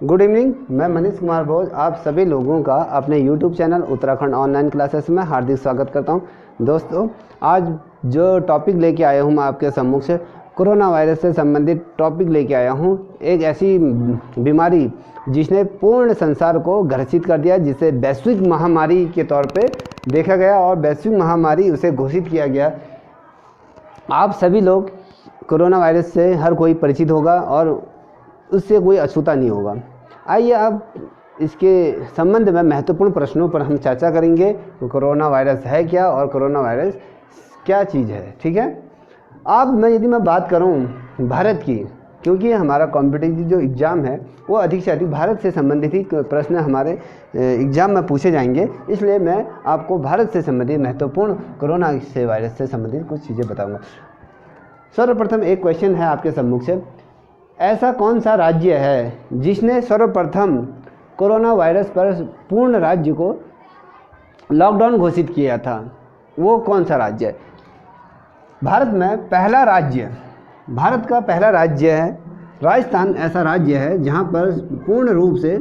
Good evening. मैं मनीष कुमार बोस आप सभी लोगों का अपने YouTube channel Uttarakhand online classes में हार्दिक स्वागत करता हूं। दोस्तों, आज जो टॉपिक लेके आया हूं मैं आपके सम्मुख से कोरोना वायरस से संबंधित टॉपिक लेके आया हूं। एक ऐसी बीमारी जिसने पूर्ण संसार को ग्रसित कर दिया, जिसे वैश्विक महामारी के तौर पे देखा गया और वैश्विक महामारी उसे घोषित किया गया। आप सभी लोग कोरोना वायरस से हर कोई परिचित होगा और उससे कोई अछूता नहीं होगा। आइए अब इसके संबंध में महत्वपूर्ण प्रश्नों पर हम चर्चा करेंगे। कोरोना वायरस है क्या और कोरोना वायरस क्या चीज़ है, ठीक है। अब यदि मैं बात करूं भारत की, क्योंकि हमारा कॉम्पिटिटिव जो एग्ज़ाम है वो अधिक से अधिक भारत से संबंधित ही प्रश्न हमारे एग्ज़ाम में पूछे जाएंगे, इसलिए मैं आपको भारत से संबंधित महत्वपूर्ण कोरोना से वायरस से संबंधित कुछ चीज़ें बताऊँगा। सर्वप्रथम एक क्वेश्चन है आपके सम्मुख से, ऐसा कौन सा राज्य है जिसने सर्वप्रथम कोरोना वायरस पर पूर्ण राज्य को लॉकडाउन घोषित किया था? वो कौन सा राज्य है? भारत में पहला राज्य, भारत का पहला राज्य है राजस्थान। ऐसा राज्य है जहां पर पूर्ण रूप से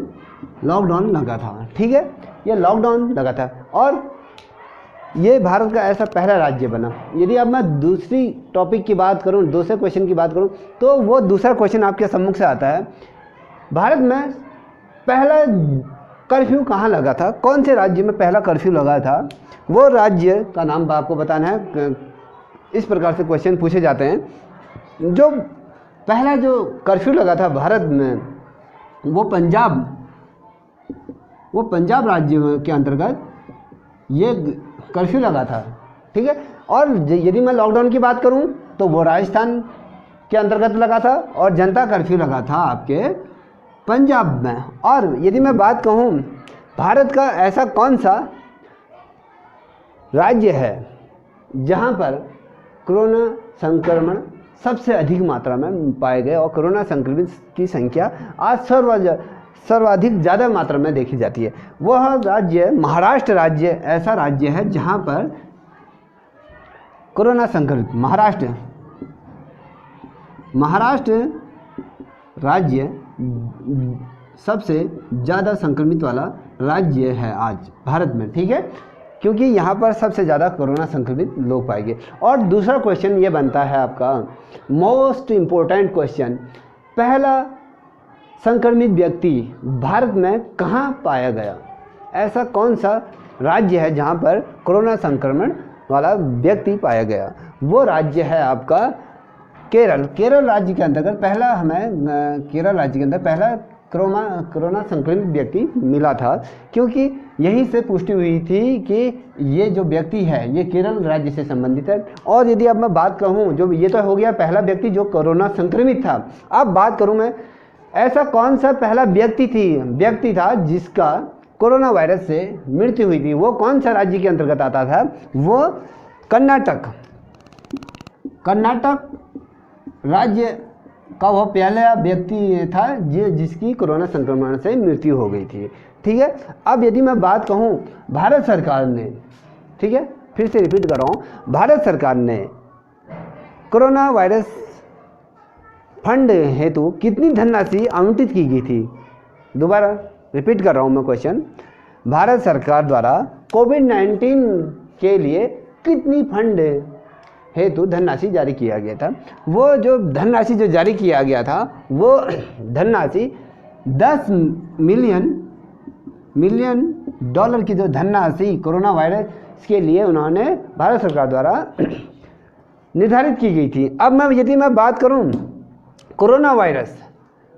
लॉकडाउन लगा था, ठीक है। ये लॉकडाउन लगा था और ये भारत का ऐसा पहला राज्य बना। यदि अब मैं दूसरी टॉपिक की बात करूं, दूसरे क्वेश्चन की बात करूं, तो वो दूसरा क्वेश्चन आपके सम्मुख से आता है, भारत में पहला कर्फ्यू कहाँ लगा था? कौन से राज्य में पहला कर्फ्यू लगा था? वो राज्य का नाम आपको बताना है। इस प्रकार से क्वेश्चन पूछे जाते हैं। जो पहला जो कर्फ्यू लगा था भारत में वो पंजाब राज्य के अंतर्गत ये कर्फ्यू लगा था, ठीक है। और यदि मैं लॉकडाउन की बात करूं तो वो राजस्थान के अंतर्गत लगा था और जनता कर्फ्यू लगा था आपके पंजाब में। और यदि मैं बात कहूं भारत का ऐसा कौन सा राज्य है जहां पर कोरोना संक्रमण सबसे अधिक मात्रा में पाए गए और कोरोना संक्रमित की संख्या आज सर्वाधिक ज़्यादा मात्रा में देखी जाती है? वह राज्य महाराष्ट्र राज्य ऐसा राज्य है जहां पर कोरोना संक्रमित महाराष्ट्र राज्य सबसे ज़्यादा संक्रमित वाला राज्य है आज भारत में, ठीक है, क्योंकि यहाँ पर सबसे ज़्यादा कोरोना संक्रमित लोग पाए गए। और दूसरा क्वेश्चन ये बनता है आपका मोस्ट इम्पोर्टेंट क्वेश्चन, पहला संक्रमित व्यक्ति भारत में कहाँ पाया गया? ऐसा कौन सा राज्य है जहाँ पर कोरोना संक्रमण वाला व्यक्ति पाया गया? वो राज्य है आपका केरल। केरल राज्य के अंतर्गत पहला कोरोना संक्रमित व्यक्ति मिला था, क्योंकि यहीं से पुष्टि हुई थी कि ये जो व्यक्ति है ये केरल राज्य से संबंधित है। और यदि अब मैं बात कहूँ, जो ये तो हो गया पहला व्यक्ति जो कोरोना संक्रमित था, अब बात करूँ मैं ऐसा कौन सा पहला व्यक्ति था जिसका कोरोना वायरस से मृत्यु हुई थी? वो कौन सा राज्य के अंतर्गत आता था? वो कर्नाटक राज्य का वो पहला व्यक्ति था जिसकी कोरोना संक्रमण से मृत्यु हो गई थी, ठीक है। अब यदि मैं बात कहूँ भारत सरकार ने, ठीक है, फिर से रिपीट कर रहा हूँ, भारत सरकार ने कोरोना वायरस फंड हेतु कितनी धनराशि आवंटित की गई थी? दोबारा रिपीट कर रहा हूँ मैं क्वेश्चन, भारत सरकार द्वारा कोविड-19 के लिए कितनी फंड हेतु धनराशि जारी किया गया था? वो जो धनराशि जो जारी किया गया था वो धनराशि 10 मिलियन डॉलर की जो धनराशि कोरोना वायरस के लिए उन्होंने भारत सरकार द्वारा निर्धारित की गई थी। अब यदि मैं बात करूं कोरोना वायरस,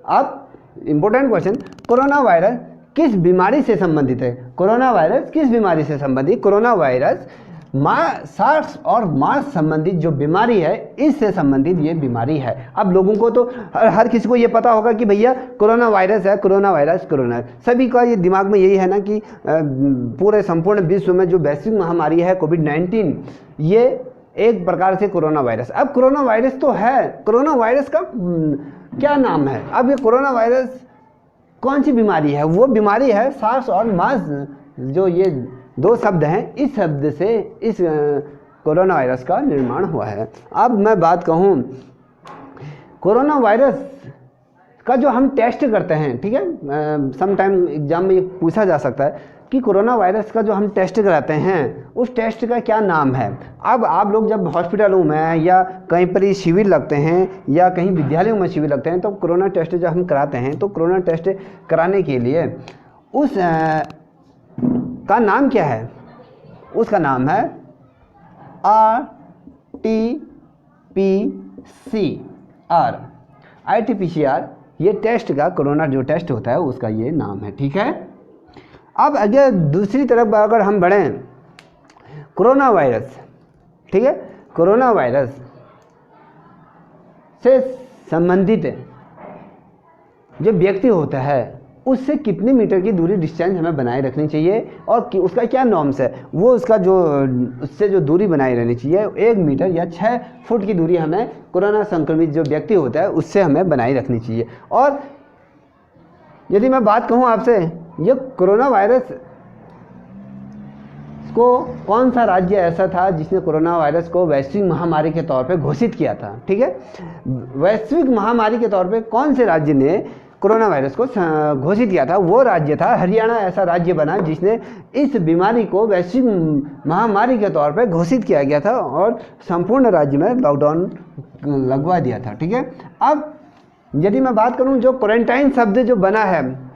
अब इम्पोर्टेंट क्वेश्चन, कोरोना वायरस किस बीमारी से संबंधित है? कोरोना वायरस किस बीमारी से संबंधित? कोरोना वायरस सार्स और मार्स संबंधित जो बीमारी है इससे संबंधित ये बीमारी है। अब लोगों को तो हर किसी को ये पता होगा कि भैया कोरोना वायरस है, कोरोना सभी का ये दिमाग में यही है ना कि पूरे संपूर्ण विश्व में जो वैश्विक महामारी है कोविड-19, ये एक प्रकार से कोरोना वायरस। अब कोरोना वायरस तो है, कोरोना वायरस का क्या नाम है? अब ये कोरोना वायरस कौन सी बीमारी है? वो बीमारी है सार्स और मार्स, जो ये दो शब्द हैं, इस शब्द से इस कोरोना वायरस का निर्माण हुआ है। अब मैं बात कहूँ कोरोना वायरस का जो हम टेस्ट करते हैं, ठीक है, सम टाइम एग्जाम में ये पूछा जा सकता है कि कोरोना वायरस का जो हम टेस्ट कराते हैं उस टेस्ट का क्या नाम है। अब आप लोग जब हॉस्पिटलों में या कहीं पर ही शिविर लगते हैं या कहीं विद्यालयों में शिविर लगते हैं तो कोरोना टेस्ट जब हम कराते हैं तो कोरोना टेस्ट कराने के लिए उस का नाम क्या है? उसका नाम है RT-PCR। ये टेस्ट का कोरोना जो टेस्ट होता है उसका ये नाम है, ठीक है। अब अगर दूसरी तरफ अगर हम बढ़ें, कोरोना वायरस, ठीक है, कोरोना वायरस से संबंधित जो व्यक्ति होता है उससे कितने मीटर की दूरी डिस्टेंस हमें बनाए रखनी चाहिए और उसका क्या नॉर्म्स है, वो उसका जो उससे जो दूरी बनाई रहनी चाहिए 1 मीटर या 6 फुट की दूरी हमें कोरोना संक्रमित जो व्यक्ति होता है उससे हमें बनाई रखनी चाहिए। और यदि मैं बात कहूँ आपसे, ये कोरोना वायरस को कौन सा राज्य ऐसा था जिसने कोरोना वायरस को वैश्विक महामारी के तौर पे घोषित किया था, ठीक है, वैश्विक महामारी के तौर पे कौन से राज्य ने कोरोना वायरस को घोषित किया था? वो राज्य था हरियाणा। ऐसा राज्य बना जिसने इस बीमारी को वैश्विक महामारी के तौर पे घोषित किया गया था और संपूर्ण राज्य में लॉकडाउन लगवा दिया था, ठीक है। अब यदि मैं बात करूं, जो क्वारंटाइन शब्द जो बना है,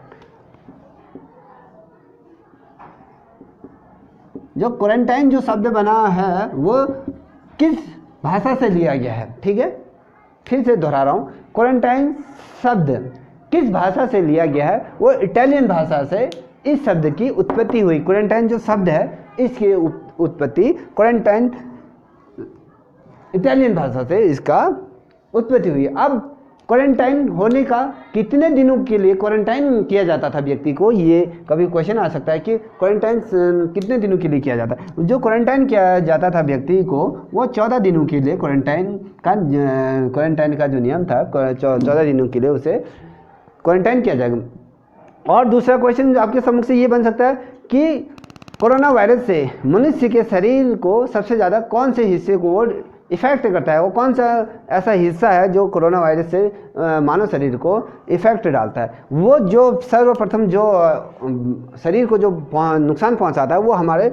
जो क्वारंटाइन जो शब्द बना है वो किस भाषा से लिया गया है, ठीक है, फिर से दोहरा रहा हूँ, क्वारंटाइन शब्द किस भाषा से लिया गया है? वो इटालियन भाषा से इस शब्द की उत्पत्ति हुई। क्वारंटाइन जो शब्द है इसकी उत्पत्ति क्वारंटाइन इटालियन भाषा से इसका उत्पत्ति हुई। अब क्वारंटाइन होने का कितने दिनों के लिए क्वारंटाइन किया जाता था व्यक्ति को, ये कभी क्वेश्चन आ सकता है कि क्वारंटाइन कितने दिनों के लिए किया जाता है। जो क्वारंटाइन किया जाता था व्यक्ति को वो 14 दिनों के लिए क्वारंटाइन का जो नियम था 14 दिनों के लिए उसे क्वारंटाइन किया जाएगा। और दूसरा क्वेश्चन आपके सम्मुख से ये बन सकता है कि कोरोना वायरस से मनुष्य के शरीर को सबसे ज़्यादा कौन से हिस्से को वो इफ़ेक्ट करता है, वो कौन सा ऐसा हिस्सा है जो कोरोना वायरस से मानव शरीर को इफ़ेक्ट डालता है? वो जो सर्वप्रथम जो शरीर को जो नुकसान पहुंचाता है वो हमारे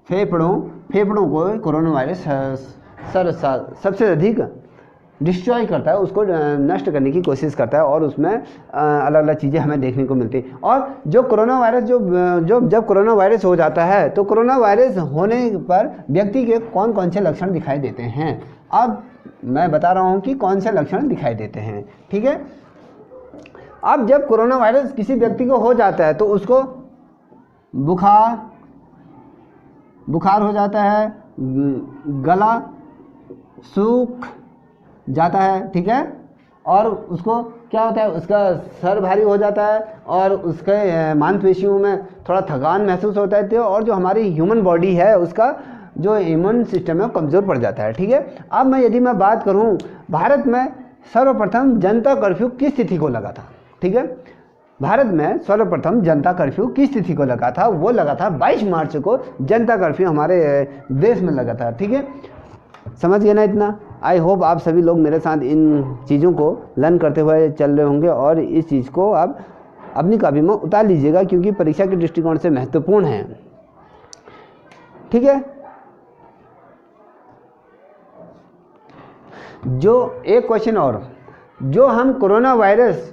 फेफड़ों को कोरोना वायरस सबसे अधिक डिस्ट्रॉय करता है, उसको नष्ट करने की कोशिश करता है और उसमें अलग अलग चीज़ें हमें देखने को मिलती हैं। और जो कोरोना वायरस जब कोरोना वायरस हो जाता है तो कोरोना वायरस होने पर व्यक्ति के कौन कौन से लक्षण दिखाई देते हैं? अब मैं बता रहा हूँ कि कौन से लक्षण दिखाई देते हैं, ठीक है। अब जब कोरोना वायरस किसी व्यक्ति को हो जाता है तो उसको बुखार हो जाता है, गला सूख जाता है, ठीक है, और उसको क्या होता है, उसका सर भारी हो जाता है और उसके मांसपेशियों में थोड़ा थकान महसूस होता है और जो हमारी ह्यूमन बॉडी है उसका जो इम्यून सिस्टम है कमज़ोर पड़ जाता है, ठीक है। अब यदि मैं बात करूं, भारत में सर्वप्रथम जनता कर्फ्यू किस तिथि को लगा था, ठीक है, भारत में सर्वप्रथम जनता कर्फ्यू किस तिथि को लगा था? वो लगा था 22 मार्च को जनता कर्फ्यू हमारे देश में लगा था, ठीक है। समझ गए ना इतना? आई होप आप सभी लोग मेरे साथ इन चीज़ों को लर्न करते हुए चल रहे होंगे और इस चीज़ को आप अपनी कॉपी में उतार लीजिएगा क्योंकि परीक्षा के दृष्टिकोण से महत्वपूर्ण है, ठीक है। जो एक क्वेश्चन और, जो हम कोरोना वायरस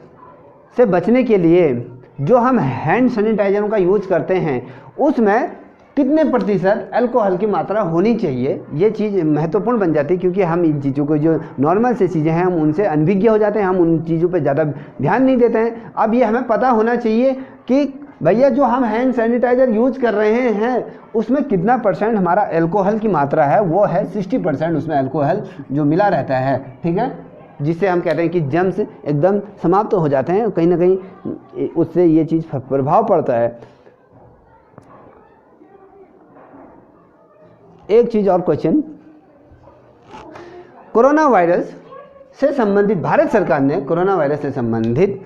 से बचने के लिए जो हम हैंड सैनिटाइजरों का यूज करते हैं उसमें कितने प्रतिशत अल्कोहल की मात्रा होनी चाहिए? ये चीज़ महत्वपूर्ण बन जाती है क्योंकि हम इन चीज़ों को जो नॉर्मल से चीज़ें हैं हम उनसे अनभिज्ञ हो जाते हैं, हम उन चीज़ों पे ज़्यादा ध्यान नहीं देते हैं। अब ये हमें पता होना चाहिए कि भैया जो हम हैंड सैनिटाइज़र यूज कर रहे हैं उसमें कितना परसेंट हमारा अल्कोहल की मात्रा है, वो है 60% उसमें अल्कोहल जो मिला रहता है, ठीक है, जिससे हम कहते हैं कि जर्म्स एकदम समाप्त हो जाते हैं, कहीं ना कहीं उससे ये चीज़ प्रभाव पड़ता है। एक चीज़ और क्वेश्चन, कोरोना वायरस से संबंधित भारत सरकार ने कोरोना वायरस से संबंधित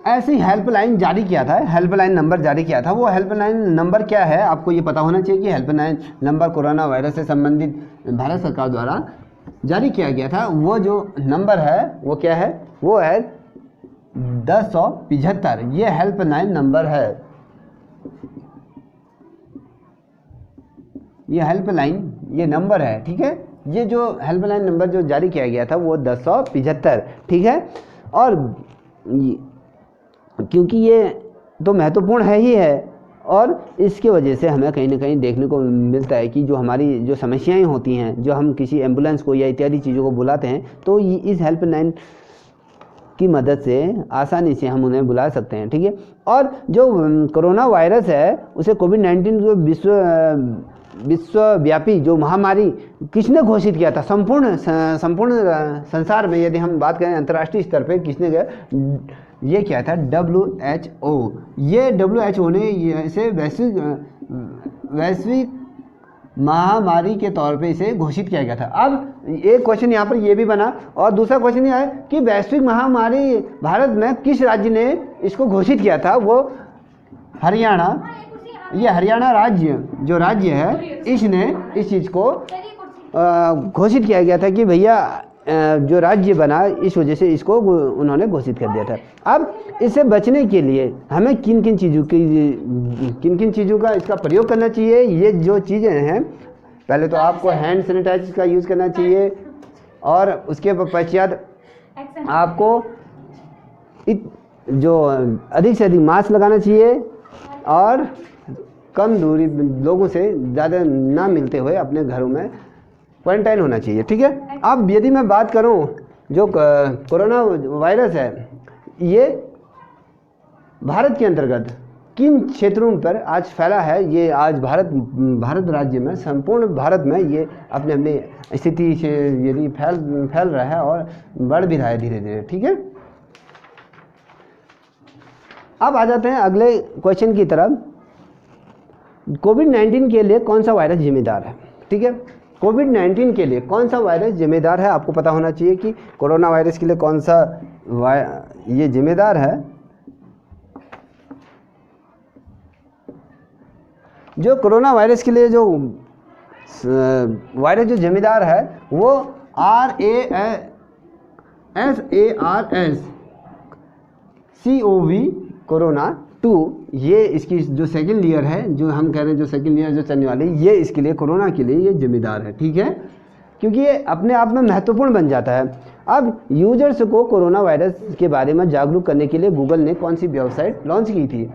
ऐसी हेल्पलाइन जारी किया था, हेल्पलाइन नंबर जारी किया था। वो हेल्पलाइन नंबर क्या है आपको ये पता होना चाहिए कि हेल्पलाइन नंबर कोरोना वायरस से संबंधित भारत सरकार द्वारा जारी किया गया था, वो जो नंबर है वो क्या है, वो है 1075। ये हेल्पलाइन नंबर है, ये हेल्पलाइन ये नंबर है, ठीक है। ये जो हेल्पलाइन नंबर जो जारी किया गया था वो 1075, ठीक है। और क्योंकि ये तो महत्वपूर्ण है ही है, और इसके वजह से हमें कहीं ना कहीं देखने को मिलता है कि जो हमारी जो समस्याएं होती हैं, जो हम किसी एम्बुलेंस को या इत्यादि चीज़ों को बुलाते हैं, तो इस हेल्पलाइन की मदद से आसानी से हम उन्हें बुला सकते हैं, ठीक है। और जो कोरोना वायरस है उसे कोविड-19 जो विश्वव्यापी जो महामारी किसने घोषित किया था, संपूर्ण संसार में यदि हम बात करें अंतर्राष्ट्रीय स्तर पे किसने किया, ये क्या था, WHO। ये WHO ने इसे वैश्विक महामारी के तौर पे इसे घोषित किया गया था। अब एक क्वेश्चन यहाँ पर ये भी बना, और दूसरा क्वेश्चन यह है कि वैश्विक महामारी भारत में किस राज्य ने इसको घोषित किया था, वो हरियाणा। ये हरियाणा राज्य जो राज्य है, इसने इस चीज़ को घोषित किया गया था कि भैया जो राज्य बना, इस वजह से इसको उन्होंने घोषित कर दिया था। अब इससे बचने के लिए हमें किन किन चीज़ों का इसका प्रयोग करना चाहिए, ये जो चीज़ें हैं, पहले तो आपको हैंड सैनिटाइजर का यूज़ करना चाहिए, और उसके पश्चात आपको जो अधिक से अधिक मास्क लगाना चाहिए, और कम दूरी लोगों से ज़्यादा ना मिलते हुए अपने घरों में क्वारंटाइन होना चाहिए, ठीक है। अब यदि मैं बात करूं, जो कोरोना वायरस है, ये भारत के अंतर्गत किन क्षेत्रों पर आज फैला है, ये आज भारत राज्य में, संपूर्ण भारत में ये अपने अपने स्थिति से यदि फैल रहा है और बढ़ भी रहा है धीरे धीरे, ठीक है। अब आ जाते हैं अगले क्वेश्चन की तरफ। कोविड-19 के लिए कौन सा वायरस जिम्मेदार है, ठीक है। कोविड-19 के लिए कौन सा वायरस जिम्मेदार है, आपको पता होना चाहिए कि कोरोना वायरस के लिए कौन सा ये जिम्मेदार है। जो कोरोना वायरस के लिए जो वायरस जो जिम्मेदार है वो SARS-CoV कोरोना 2, ये इसकी जो सेकेंड लेयर है, जो हम कह रहे हैं जो सेकेंड लेयर जो चलने वाली, ये इसके लिए कोरोना के लिए ये जिम्मेदार है, ठीक है, क्योंकि ये अपने आप में महत्वपूर्ण बन जाता है। अब यूजर्स को कोरोना वायरस के बारे में जागरूक करने के लिए गूगल ने कौन सी वेबसाइट लॉन्च की थी।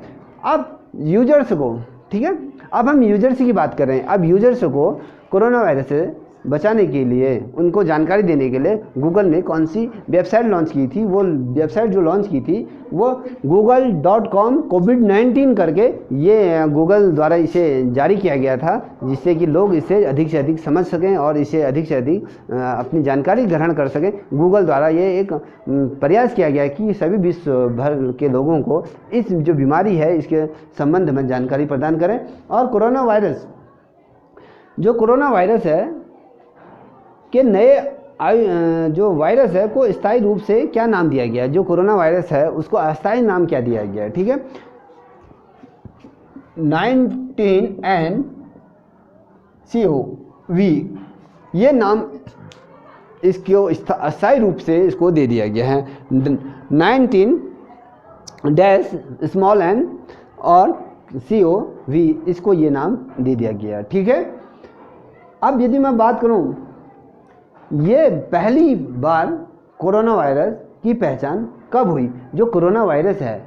अब यूजर्स को, ठीक है, अब हम यूजर्स की बात कर रहे हैं। अब यूजर्स को कोरोना वायरस से बचाने के लिए, उनको जानकारी देने के लिए गूगल ने कौन सी वेबसाइट लॉन्च की थी। वो वेबसाइट जो लॉन्च की थी वो google.com COVID-19 करके, ये गूगल द्वारा इसे जारी किया गया था, जिससे कि लोग इसे अधिक से अधिक समझ सकें और इसे अधिक से अधिक अपनी जानकारी ग्रहण कर सकें। गूगल द्वारा ये एक प्रयास किया गया कि सभी विश्व भर के लोगों को इस जो बीमारी है इसके संबंध में जानकारी प्रदान करें। और कोरोना वायरस है कि नए जो वायरस है को स्थायी रूप से क्या नाम दिया गया है, जो कोरोना वायरस है उसको अस्थायी नाम क्या दिया गया है, ठीक है। 19N-CoV ये नाम इसको अस्थायी रूप से इसको दे दिया गया है। 19-n और CoV इसको ये नाम दे दिया गया है, ठीक है। अब यदि मैं बात करूं, ये पहली बार कोरोना वायरस की पहचान कब हुई। जो कोरोना वायरस है,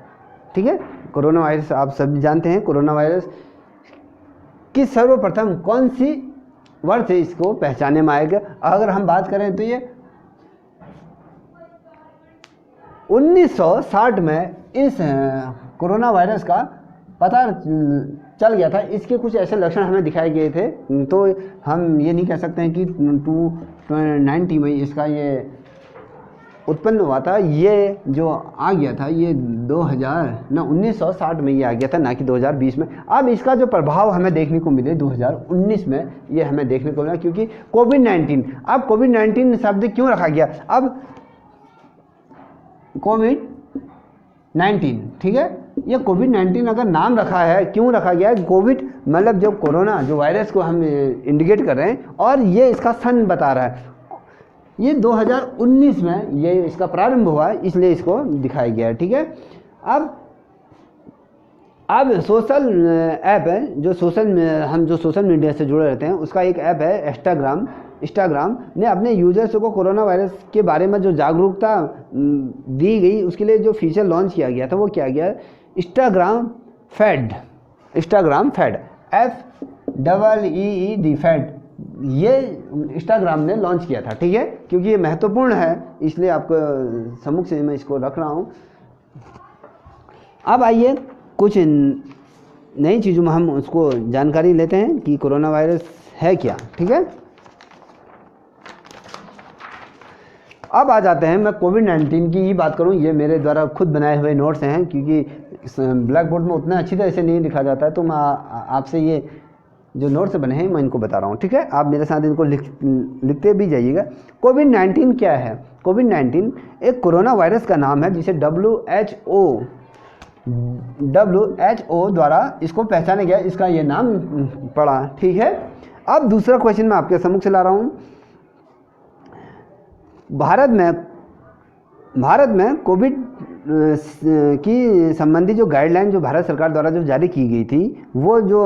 ठीक है, कोरोना वायरस आप सब जानते हैं। कोरोना वायरस की सर्वप्रथम कौन सी वर्ष से इसको पहचाने में आएगा। अगर हम बात करें तो ये 1960 में इस कोरोना वायरस का पता चल गया था। इसके कुछ ऐसे लक्षण हमें दिखाए गए थे, तो हम ये नहीं कह सकते हैं कि 290 में इसका ये उत्पन्न हुआ था। ये जो आ गया था ये 1960 में ये आ गया था, ना कि 2020 में। अब इसका जो प्रभाव हमें देखने को मिले 2019 में ये हमें देखने को मिला, क्योंकि कोविड-19। अब कोविड-19 शब्द क्यों रखा गया। अब कोविड-19, ठीक है, ये कोविड-19 अगर नाम रखा है, क्यों रखा गया है। कोविड मतलब जो कोरोना जो वायरस को हम इंडिकेट कर रहे हैं, और ये इसका सन बता रहा है। ये 2019 में ये इसका प्रारंभ हुआ, इसलिए इसको दिखाया गया है। ठीक है, अब सोशल ऐप है, जो हम जो सोशल मीडिया से जुड़े रहते हैं, उसका एक ऐप है इंस्टाग्राम ने अपने यूजर्स को कोरोना वायरस के बारे में जो जागरूकता दी गई, उसके लिए जो फीचर लॉन्च किया गया था वो क्या गया, इंस्टाग्राम फैड FEED फैड, ये इंस्टाग्राम ने लॉन्च किया था। ठीक है, क्योंकि ये महत्वपूर्ण है इसलिए आपको सम्मुख से मैं इसको रख रहा हूँ। अब आइए कुछ नई चीज़ों में हम उसको जानकारी लेते हैं कि कोरोना वायरस है क्या। ठीक है, अब आ जाते हैं, मैं कोविड-19 की ही बात करूं। ये मेरे द्वारा खुद बनाए हुए नोट्स हैं, क्योंकि ब्लैक बोर्ड में उतना अच्छी तरह से नहीं लिखा जाता है, तो मैं आपसे ये जो नोट्स बने हैं मैं इनको बता रहा हूँ। ठीक है, आप मेरे साथ इनको लिखते भी जाइएगा। कोविड-19 क्या है? कोविड-19 एक कोरोना वायरस का नाम है जिसे WHO द्वारा इसको पहचाना गया, इसका ये नाम पड़ा। ठीक है, अब दूसरा क्वेश्चन मैं आपके सम्मुख से ला रहा हूँ। भारत में कोविड की संबंधी जो गाइडलाइन जो भारत सरकार द्वारा जो जारी की गई थी, वो जो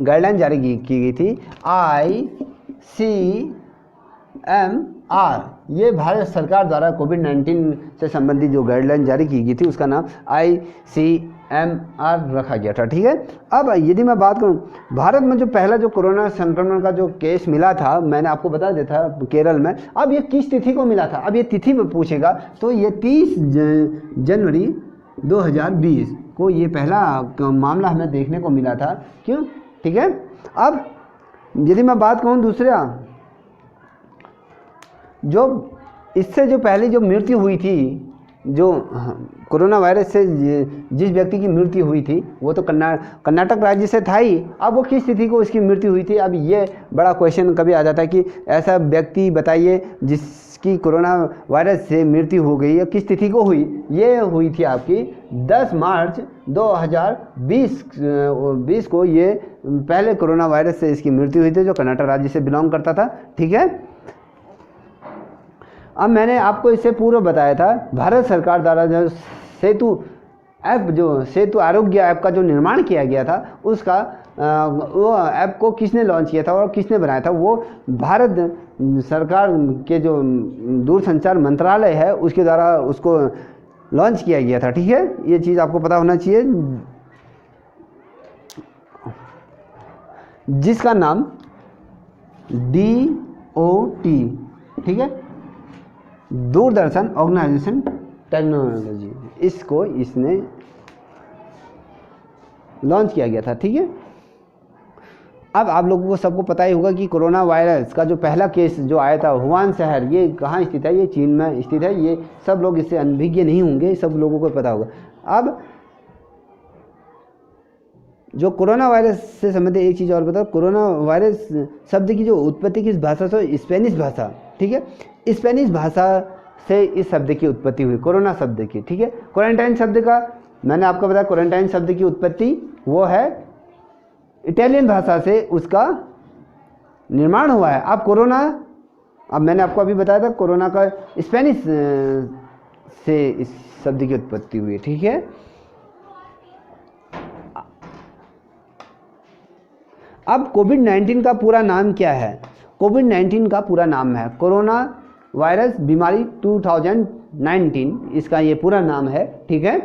गाइडलाइन जारी की गई थी ICMR, ये भारत सरकार द्वारा कोविड-19 से संबंधित जो गाइडलाइन जारी की गई थी उसका नाम ICMR रखा गया था। ठीक है, अब यदि मैं बात करूं, भारत में जो पहला जो कोरोना संक्रमण का जो केस मिला था, मैंने आपको बता दिया था केरल में। अब ये किस तिथि को मिला था? अब ये तिथि में पूछेगा तो ये 30 जनवरी 2020 को ये पहला मामला हमें देखने को मिला था। क्यों? ठीक है, अब यदि मैं बात कहूँ दूसरा, जो इससे जो पहले जो मृत्यु हुई थी, जो कोरोना वायरस से जिस व्यक्ति की मृत्यु हुई थी वो तो कर्नाटक राज्य से था ही। अब वो किस तिथि को इसकी मृत्यु हुई थी? अब ये बड़ा क्वेश्चन कभी आ जाता है कि ऐसा व्यक्ति बताइए जिसकी कोरोना वायरस से मृत्यु हो गई है, किस तिथि को हुई? ये हुई थी आपकी 10 मार्च 2020 को ये पहले कोरोना वायरस से इसकी मृत्यु हुई थी, जो कर्नाटक राज्य से बिलोंग करता था। ठीक है, अब मैंने आपको इससे पूर्व बताया था, भारत सरकार द्वारा जो सेतु ऐप, जो सेतु आरोग्य ऐप का जो निर्माण किया गया था, उसका वो ऐप को किसने लॉन्च किया था और किसने बनाया था? वो भारत सरकार के जो दूरसंचार मंत्रालय है उसके द्वारा उसको लॉन्च किया गया था। ठीक है, ये चीज़ आपको पता होना चाहिए, जिसका नाम DOT, ठीक है, दूरदर्शन ऑर्गेनाइजेशन टेक्नोलॉजी, इसको इसने लॉन्च किया गया था। ठीक है, अब आप लोगों को सबको पता ही होगा कि कोरोना वायरस का जो पहला केस जो आया था वुहान शहर, ये कहाँ स्थित है? ये चीन में स्थित है। ये सब लोग इससे अनभिज्ञ नहीं होंगे, सब लोगों को पता होगा। अब जो कोरोना वायरस से संबंधित एक चीज़ और बताओ, कोरोना वायरस शब्द की जो उत्पत्ति किस भाषा से? स्पेनिश भाषा। ठीक है, स्पेनिश भाषा से इस शब्द की उत्पत्ति हुई, कोरोना शब्द की। ठीक है, क्वारंटाइन शब्द का मैंने आपको बताया, क्वारंटाइन शब्द की उत्पत्ति वो है इटालियन भाषा से उसका निर्माण हुआ है। अब कोरोना, अब मैंने आपको अभी बताया था कोरोना का स्पेनिश से इस शब्द की उत्पत्ति हुई है। ठीक है, अब कोविड-19 का पूरा नाम क्या है? कोविड-19 का पूरा नाम है कोरोना वायरस बीमारी 2019, इसका ये पूरा नाम है। ठीक है,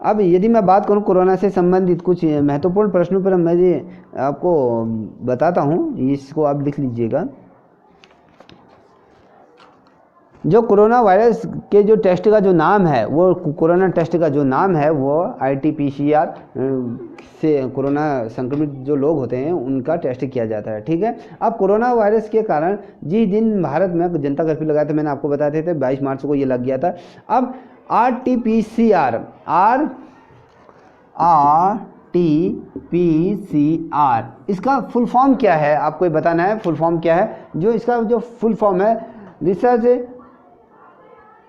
अब यदि मैं बात करूं कोरोना से संबंधित कुछ महत्वपूर्ण प्रश्नों पर मैं आपको बताता हूं, इसको आप लिख लीजिएगा। जो कोरोना वायरस के जो टेस्ट का जो नाम है, वो कोरोना टेस्ट का जो नाम है वो RT-PCR से कोरोना संक्रमित जो लोग होते हैं उनका टेस्ट किया जाता है। ठीक है, अब कोरोना वायरस के कारण जिस दिन भारत में जनता कर्फ्यू लगाया था, मैंने आपको बताते थे 22 मार्च को ये लग गया था। अब RT-PCR इसका फुल फॉर्म क्या है? आपको ये बताना है फुल फॉर्म क्या है। जो इसका जो फुल फॉर्म है, रिसर्च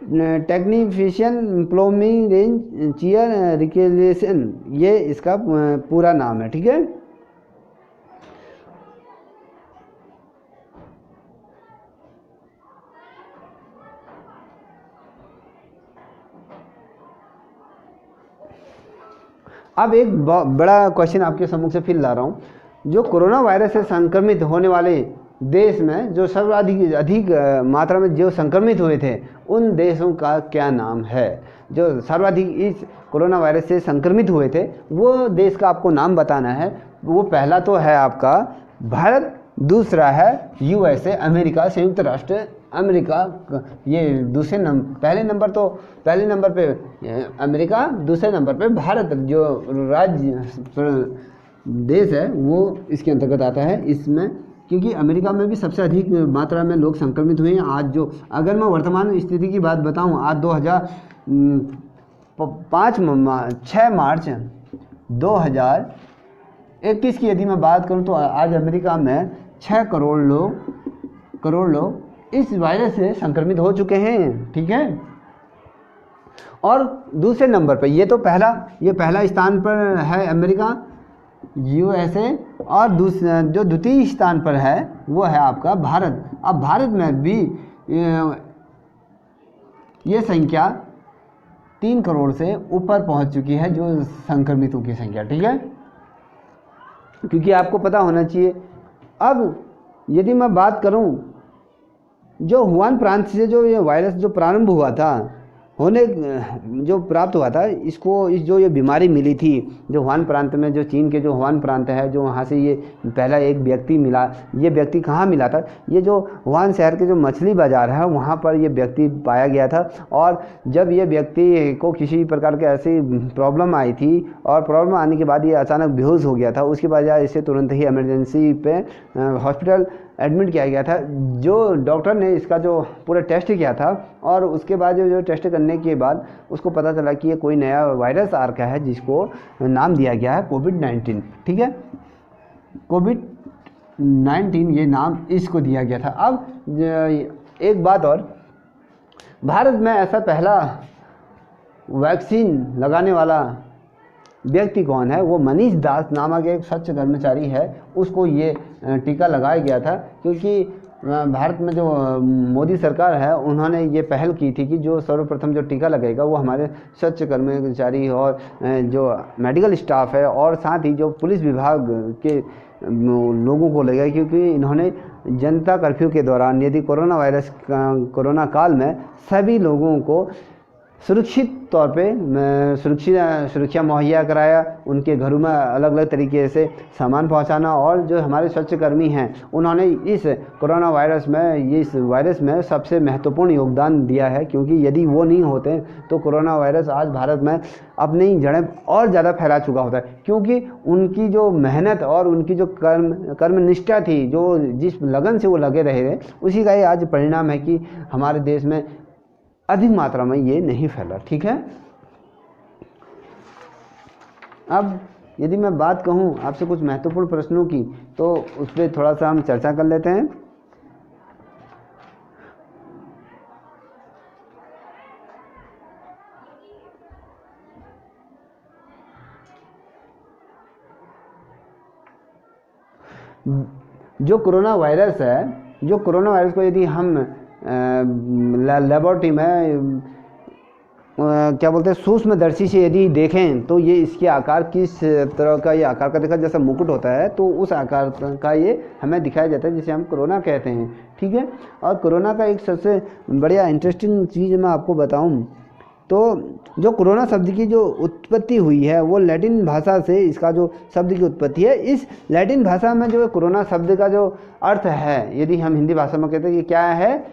टेक्नीफिशियन प्लोमी चियर रिकेलेशन, ये इसका पूरा नाम है। ठीक है, अब एक बड़ा क्वेश्चन आपके सम्मुख से फिर ला रहा हूँ। जो कोरोना वायरस से संक्रमित होने वाले देश में जो सर्वाधिक अधिक मात्रा में जो संक्रमित हुए थे, उन देशों का क्या नाम है? जो सर्वाधिक इस कोरोना वायरस से संक्रमित हुए थे, वो देश का आपको नाम बताना है। वो पहला तो है आपका भारत, दूसरा है यूएसए अमेरिका, संयुक्त राष्ट्र अमेरिका, ये दूसरे नंबर, पहले नंबर पे अमेरिका, दूसरे नंबर पे भारत जो राज्य देश है वो इसके अंतर्गत आता है। इसमें क्योंकि अमेरिका में भी सबसे अधिक मात्रा में लोग संक्रमित हुए हैं। आज जो अगर मैं वर्तमान स्थिति की बात बताऊं, आज 6 मार्च 2021 की यदि मैं बात करूं तो आज अमेरिका में 6 करोड़ लोग इस वायरस से संक्रमित हो चुके हैं। ठीक है, और दूसरे नंबर पर ये पहला स्थान पर है अमेरिका, यूएसए, और जो द्वितीय स्थान पर है वो है आपका भारत। अब भारत में भी ये संख्या 3 करोड़ से ऊपर पहुंच चुकी है, जो संक्रमितों की संख्या। ठीक है, क्योंकि आपको पता होना चाहिए। अब यदि मैं बात करूं, जो वुहान प्रांत से जो ये वायरस जो प्रारंभ हुआ था, जो प्राप्त हुआ था, जो ये बीमारी मिली थी, जो वुहान प्रांत में, जो चीन के जो वुहान प्रांत है, जो वहाँ से ये पहला एक व्यक्ति मिला। ये व्यक्ति कहाँ मिला था? ये जो वुहान शहर के जो मछली बाज़ार है वहाँ पर ये व्यक्ति पाया गया था। और जब ये व्यक्ति को किसी प्रकार के ऐसी प्रॉब्लम आई थी, और प्रॉब्लम आने के बाद ये अचानक बेहोश हो गया था, उसके बाद इसे तुरंत ही इमरजेंसी पे हॉस्पिटल एडमिट किया गया था। जो डॉक्टर ने इसका जो पूरा टेस्ट किया था, और उसके बाद जो टेस्ट करने के बाद उसको पता चला कि ये कोई नया वायरस आ रखा है, जिसको नाम दिया गया है कोविड-19। ठीक है, कोविड-19 ये नाम इसको दिया गया था। अब एक बात और, भारत में ऐसा पहला वैक्सीन लगाने वाला व्यक्ति कौन है? वो मनीष दास नामक एक स्वच्छ कर्मचारी है, उसको ये टीका लगाया गया था। क्योंकि भारत में जो मोदी सरकार है, उन्होंने ये पहल की थी कि जो सर्वप्रथम जो टीका लगेगा वो हमारे स्वच्छ कर्मचारी और जो मेडिकल स्टाफ है, और साथ ही जो पुलिस विभाग के लोगों को लगेगा। क्योंकि इन्होंने जनता कर्फ्यू के दौरान, यदि कोरोना काल में सभी लोगों को सुरक्षित तौर पे सुरक्षा मुहैया कराया, उनके घरों में अलग अलग तरीके से सामान पहुंचाना, और जो हमारे स्वच्छकर्मी हैं उन्होंने इस कोरोना वायरस में सबसे महत्वपूर्ण योगदान दिया है। क्योंकि यदि वो नहीं होते तो कोरोना वायरस आज भारत में अपनी जड़ें और ज़्यादा फैला चुका होता है। क्योंकि उनकी जो मेहनत और उनकी जो कर्मनिष्ठा थी, जो जिस लगन से वो लगे रहे, उसी का ही आज परिणाम है कि हमारे देश में अधिक मात्रा में ये नहीं फैला। ठीक है, अब यदि मैं बात कहूँ आपसे कुछ महत्वपूर्ण प्रश्नों की, तो उस पर थोड़ा सा हम चर्चा कर लेते हैं। जो कोरोना वायरस को यदि हम लेबोरेटरी में क्या बोलते हैं, सूक्ष्मदर्शी से यदि देखें, तो ये इसके आकार किस तरह का ये आकार का दिखा, जैसा मुकुट होता है, तो उस आकार का ये हमें दिखाया जाता है, जिसे हम कोरोना कहते हैं। ठीक है, और कोरोना का एक सबसे बढ़िया इंटरेस्टिंग चीज़ मैं आपको बताऊं तो जो कोरोना शब्द की जो उत्पत्ति हुई है वो लैटिन भाषा से, इसका जो शब्द की उत्पत्ति है, इस लैटिन भाषा में जो कोरोना शब्द का जो अर्थ है, यदि हम हिंदी भाषा में कहते हैं कि क्या है,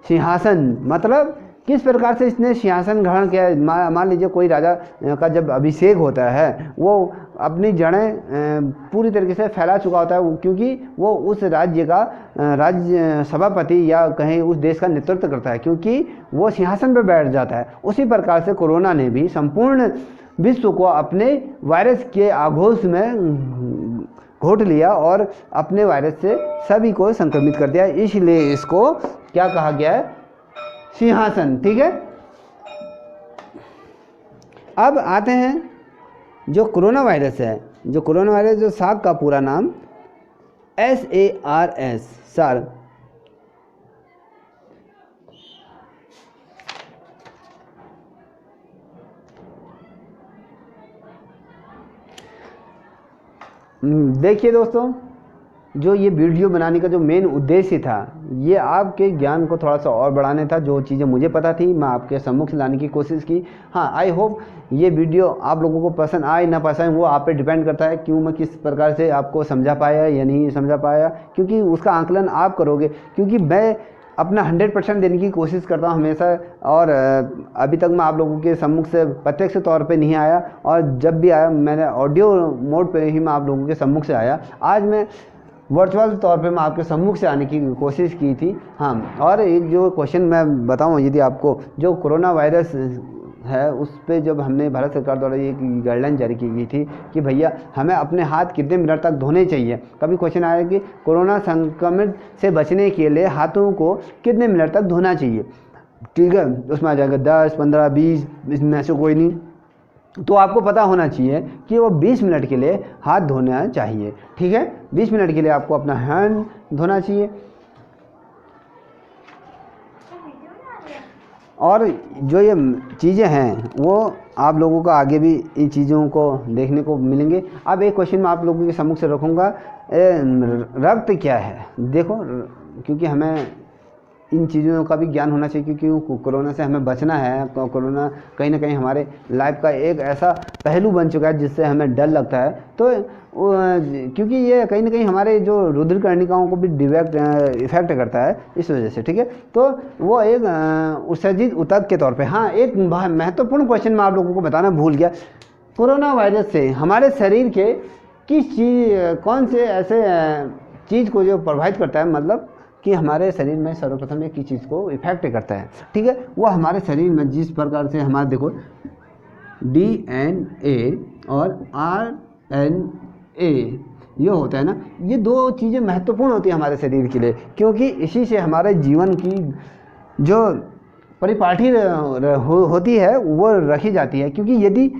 सिंहासन, मतलब किस प्रकार से इसने सिंहासन ग्रहण किया। मान लीजिए कोई राजा का जब अभिषेक होता है, वो अपनी जड़ें पूरी तरीके से फैला चुका होता है, क्योंकि वो उस राज्य का राज्य सभापति या कहीं उस देश का नेतृत्व करता है, क्योंकि वो सिंहासन पर बैठ जाता है। उसी प्रकार से कोरोना ने भी संपूर्ण विश्व को अपने वायरस के आघोष में घोट लिया और अपने वायरस से सभी को संक्रमित कर दिया। इसलिए इसको क्या कहा गया है, सिंहासन, ठीक है। अब आते हैं जो कोरोना वायरस है, जो कोरोना वायरस जो सार्स का पूरा नाम SARS, सार्स। देखिए दोस्तों, जो ये वीडियो बनाने का जो मेन उद्देश्य था, ये आपके ज्ञान को थोड़ा सा और बढ़ाने था। जो चीज़ें मुझे पता थी मैं आपके सम्मुख लाने की कोशिश की। हाँ, आई होप ये वीडियो आप लोगों को पसंद आए ना पसंद, वो आप पे डिपेंड करता है क्यों मैं किस प्रकार से आपको समझा पाया या नहीं समझा पाया, क्योंकि उसका आकलन आप करोगे। क्योंकि मैं अपना 100% देने की कोशिश करता हूँ हमेशा, और अभी तक मैं आप लोगों के सम्मुख से प्रत्यक्ष तौर पे नहीं आया, और जब भी आया मैंने ऑडियो मोड पे ही मैं आप लोगों के सम्मुख से आया। आज मैं वर्चुअल तौर पे मैं आपके सम्मुख से आने की कोशिश की थी। हाँ, और एक जो क्वेश्चन मैं बताऊँ यदि आपको, जो कोरोना वायरस है उस पे जब हमने भारत सरकार द्वारा एक गाइडलाइन जारी की गई थी कि भैया हमें अपने हाथ कितने मिनट तक धोने चाहिए। कभी क्वेश्चन आया कि कोरोना संक्रमण से बचने के लिए हाथों को कितने मिनट तक धोना चाहिए, ठीक है। उसमें आ जाएगा 10, 15, 20, इसमें से कोई नहीं। तो आपको पता होना चाहिए कि वो 20 मिनट के लिए हाथ धोना चाहिए, ठीक है। 20 मिनट के लिए आपको अपना हैंड धोना चाहिए। और जो ये चीज़ें हैं वो आप लोगों को आगे भी इन चीज़ों को देखने को मिलेंगे। अब एक क्वेश्चन मैं आप लोगों के सम्मुख से रखूँगा, रक्त क्या है। देखो, क्योंकि हमें इन चीज़ों का भी ज्ञान होना चाहिए, क्योंकि कोरोना से हमें बचना है। तो कोरोना कहीं ना कहीं हमारे लाइफ का एक ऐसा पहलू बन चुका है जिससे हमें डर लगता है। तो क्योंकि ये कहीं ना कहीं हमारे जो रुधिर कर्णिकाओं को भी डायरेक्ट इफेक्ट करता है, इस वजह से, ठीक है। तो वो एक उत्सर्जित ऊतक के तौर पे। हाँ, एक महत्वपूर्ण क्वेश्चन मैं आप लोगों को बताना भूल गया। कोरोना वायरस से हमारे शरीर के किस चीज़, कौन से ऐसे चीज़ को जो प्रभावित करता है, मतलब कि हमारे शरीर में सर्वप्रथम एक ही चीज़ को इफेक्ट करता है, ठीक है। वो हमारे शरीर में जिस प्रकार से हमारे देखो DNA और RNA ये होता है ना, ये दो चीज़ें महत्वपूर्ण होती है हमारे शरीर के लिए, क्योंकि इसी से हमारे जीवन की जो परिपाटी होती है वो रखी जाती है। क्योंकि यदि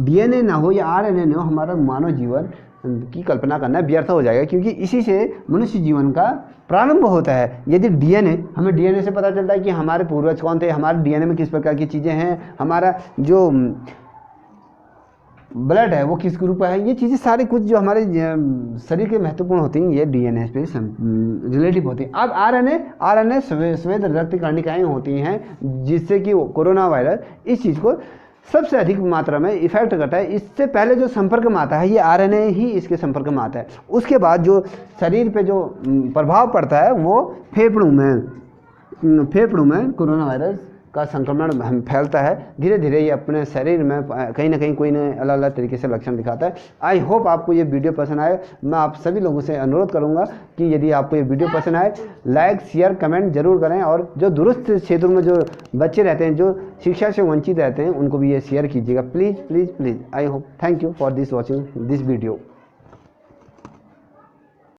DNA ना हो या RNA ना हो, हमारा मानव जीवन की कल्पना करना व्यर्थ हो जाएगा, क्योंकि इसी से मनुष्य जीवन का प्रारंभ होता है। यदि DNA, हमें DNA से पता चलता है कि हमारे पूर्वज कौन थे, हमारे DNA में किस प्रकार की चीज़ें हैं, हमारा जो ब्लड है वो किस ग्रुप का है, ये चीज़ें सारी कुछ जो हमारे शरीर के महत्वपूर्ण होती हैं, ये DNA पे रिलेटिव होती हैं। अब RNA श्वेत रक्त कर्णिकाएँ होती हैं, जिससे कि कोरोना वायरस इस चीज़ को सबसे अधिक मात्रा में इफेक्ट करता है। इससे पहले जो संपर्क में आता है ये RNA ही इसके संपर्क में आता है। उसके बाद जो शरीर पे जो प्रभाव पड़ता है वो फेफड़ों में कोरोना वायरस का संक्रमण फैलता है। धीरे धीरे ये अपने शरीर में कहीं ना कहीं कोई न अलग अलग तरीके से लक्षण दिखाता है। आई होप आपको ये वीडियो पसंद आए। मैं आप सभी लोगों से अनुरोध करूंगा कि यदि आपको ये वीडियो पसंद आए, लाइक शेयर कमेंट जरूर करें, और जो दूरस्थ क्षेत्रों में जो बच्चे रहते हैं, जो शिक्षा से वंचित रहते हैं, उनको भी ये शेयर कीजिएगा, please please please. I hope, thank you for this watching this video.